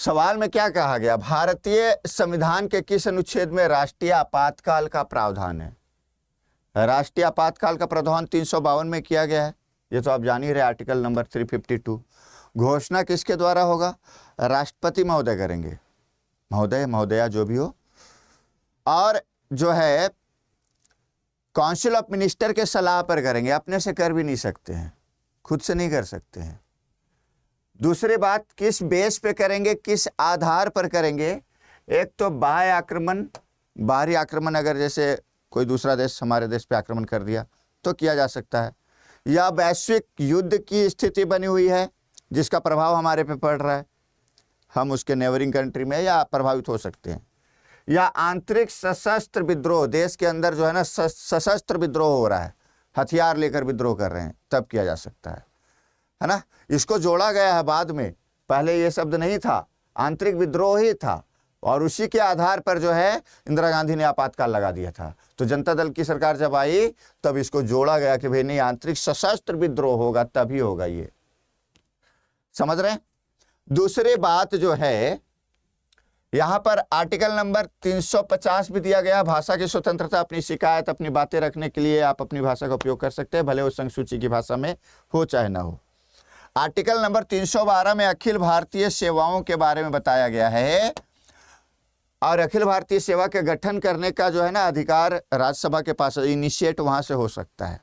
सवाल में क्या कहा गया, भारतीय संविधान के किस अनुच्छेद में राष्ट्रीय आपातकाल का प्रावधान है? राष्ट्रीय आपातकाल का प्रावधान 352 में किया गया है, ये तो आप जान ही रहे, आर्टिकल नंबर 352। घोषणा किसके द्वारा होगा? राष्ट्रपति महोदय करेंगे, महोदय महोदया जो भी हो। और जो है काउंसिल ऑफ मिनिस्टर के सलाह पर करेंगे, अपने से कर भी नहीं सकते हैं, खुद से नहीं कर सकते हैं। दूसरी बात, किस बेस पे करेंगे, किस आधार पर करेंगे? एक तो बाह्य आक्रमण, बाहरी आक्रमण, अगर जैसे कोई दूसरा देश हमारे देश पे आक्रमण कर दिया तो किया जा सकता है, या वैश्विक युद्ध की स्थिति बनी हुई है जिसका प्रभाव हमारे पे पड़ रहा है, हम उसके नेबरिंग कंट्री में या प्रभावित हो सकते हैं, या आंतरिक सशस्त्र विद्रोह, देश के अंदर जो है ना सशस्त्र विद्रोह हो रहा है, हथियार लेकर विद्रोह कर रहे हैं, तब किया जा सकता है ना। इसको जोड़ा गया है बाद में, पहले ये शब्द नहीं था, आंतरिक विद्रोह ही था, और उसी के आधार पर जो है इंदिरा गांधी ने आपातकाल लगा दिया था। तो जनता दल की सरकार जब आई तब इसको जोड़ा गया कि भाई नहीं, आंतरिक सशस्त्र विद्रोह होगा तभी होगा, ये समझ रहे हैं। दूसरी बात जो है, यहां पर आर्टिकल नंबर 350 भी दिया गया, भाषा की स्वतंत्रता, अपनी शिकायत, अपनी बातें रखने के लिए आप अपनी भाषा का उपयोग कर सकते हैं, भले वो संघ सूची की भाषा में हो चाहे ना हो। आर्टिकल नंबर 312 में अखिल भारतीय सेवाओं के बारे में बताया गया है, और अखिल भारतीय सेवा के गठन करने का जो है ना अधिकार राज्यसभा के पास, इनिशिएट वहां से हो सकता है।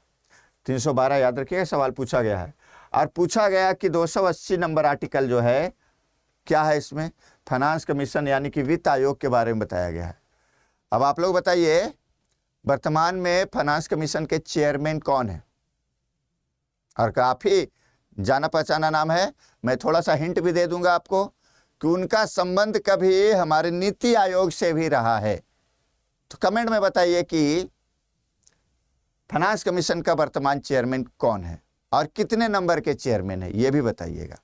312 याद रखिएगा, सवाल पूछा गया है। और पूछा गया कि 280 नंबर आर्टिकल जो है क्या है, इसमें फाइनेंस कमीशन यानी कि वित्त आयोग के बारे में बताया गया है। अब आप लोग बताइए, वर्तमान में फाइनेंस कमीशन के चेयरमैन कौन है? और काफी जाना पहचाना नाम है, मैं थोड़ा सा हिंट भी दे दूंगा आपको कि उनका संबंध कभी हमारे नीति आयोग से भी रहा है। तो कमेंट में बताइए कि फाइनेंस कमीशन का वर्तमान चेयरमैन कौन है और कितने नंबर के चेयरमैन है, ये भी बताइएगा।